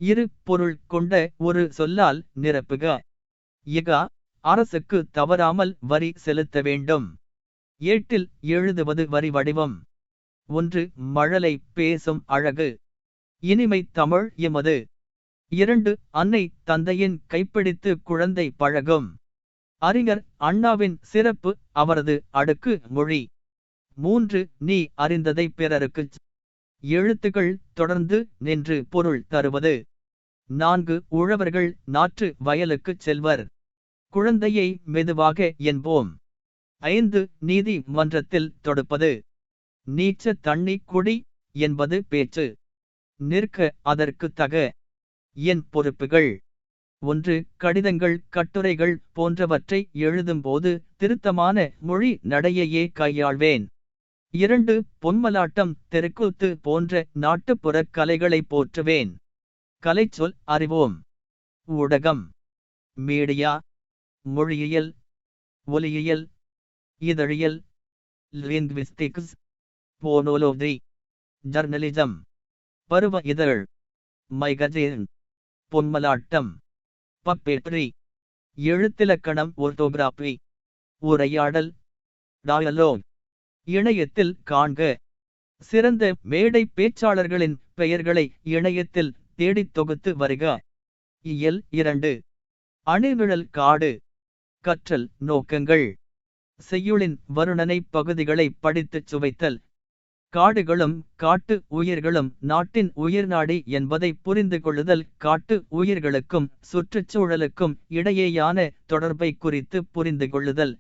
இரு பொருள் கொண்ட ஒரு சொல்லால் நிரப்புக. இகா, அரசுக்கு தவறாமல் வரி செலுத்த வேண்டும். ஏட்டில் எழுதுவது வரி வடிவம். 1. மழலை பேசும் அழகு. இனிமை தமிழ் எமது. 2. அன்னை தந்தையின் கைப்பிடித்து குழந்தை பழகும். அறிஞர் அண்ணாவின் சிறப்பு அவரது அடுக்கு மொழி. 3. நீ அறிந்ததை பிறருக்குச். எழுத்துக்கள் தொடர்ந்து நின்று பொருள் தருவது. 4. உழவர்கள் நாற்று வயலுக்குச் செல்வர். குழந்தையை மெதுவாக என்போம். 5. நீதி மன்றத்தில் தொடுப்பது. நீச்ச தண்ணி குடி என்பது பேச்சு. நிற்க அதற்கு தக. என் பொறுப்புகள். 1. கடிதங்கள் கட்டுரைகள் போன்றவற்றை எழுதும்போது திருத்தமான மொழி நடையையே கையாள்வேன். 2. பொன்மலாட்டம் தெருக்கூத்து போன்ற நாட்டுப்புற கலைகளை போற்றுவேன். கலைச்சொல் அறிவோம். ஊடகம். மீடியா. மொழியியல், ஒலியியல், இதழியல், லிங்குவிஸ்டிக்ஸ், போனோலோஜி, ஜர்னலிசம், பருவ இதழ், மைகசின், பொன்மலாட்டம், பப்பேட்ரி, எழுத்திலக்கணம் ஒர்த்தோகிராபி, உரையாடல், டயலோக். இணையத்தில் காண்க. சிறந்த மேடை பேச்சாளர்களின் பெயர்களை இணையத்தில் தேடித் தொகுத்து வருக. இயல் 2. அணிநிழல் காடு. கற்றல் நோக்கங்கள். செய்யுளின் வருணனை பகுதிகளை படித்துச் சுவைத்தல். காடுகளும் காட்டு உயிர்களும் நாட்டின் உயிர்நாடி என்பதை புரிந்து கொள்ளுதல். காட்டு உயிர்களுக்கும் சுற்றுச்சூழலுக்கும் இடையேயான தொடர்பை குறித்து புரிந்து கொள்ளுதல்.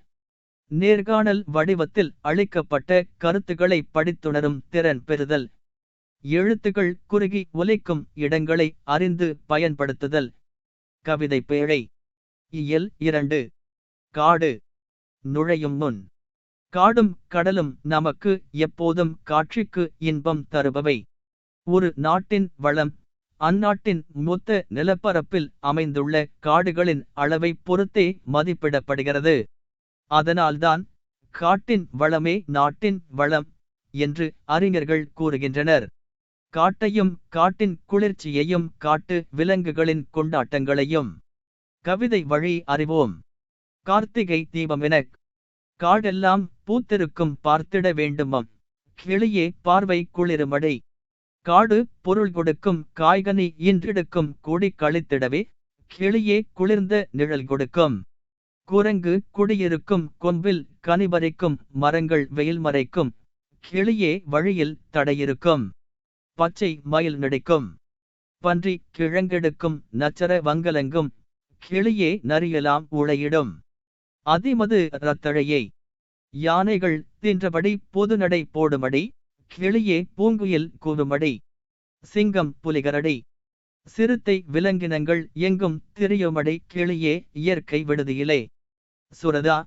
நேர்காணல் வடிவத்தில் அளிக்கப்பட்ட கருத்துக்களை படித்துணரும் திறன் பெறுதல். எழுத்துக்கள் குறுகி ஒலிக்கும் இடங்களை அறிந்து பயன்படுத்துதல். கவிதை பேழை. இயல் 2. காடு. நுழையும் முன். காடும் கடலும் நமக்கு எப்போதும் காட்சிக்கு இன்பம் தருபவை. ஒரு நாட்டின் வளம் அந்நாட்டின் மொத்த நிலப்பரப்பில் அமைந்துள்ள காடுகளின் அளவை பொறுத்தே மதிப்பிடப்படுகிறது. அதனால்தான் காட்டின் வளமே நாட்டின் வளம் என்று அறிஞர்கள் கூறுகின்றனர். காட்டையும் காட்டின் குளிர்ச்சியையும் காட்டு விலங்குகளின் கொண்டாட்டங்களையும் கவிதை வழி அறிவோம். கார்த்திகை தீபமெனக் காடெல்லாம் பூத்திருக்கும் பார்த்திட வேண்டுமம். கிளியே பார்வை குளிருமடை. காடு பொருள் கொடுக்கும் காய்கனி இன்றெடுக்கும் கூடி கழித்திடவே. கிளியே குளிர்ந்த நிழல் கொடுக்கும். குரங்கு குடியிருக்கும் கொம்பில் கனிபறிக்கும் மரங்கள் வெயில் மறைக்கும். கிளியே வழியில் தடையிருக்கும். பச்சை மயில் நடிக்கும். பன்றி கிழங்கெடுக்கும் நச்சர வங்கலங்கும். கிளியே நரியலாம் உளையிடும். அதிமது ரத்தழையை. யானைகள் தின்றபடி பொதுநடை போடுமடி. கிளியே பூங்குயில் கூவுமடி. சிங்கம் புலிகரடி. சிறுத்தை விலங்கினங்கள் எங்கும் திரியுமடி. கிளியே இயற்கை விடுதியிலே. சுரதா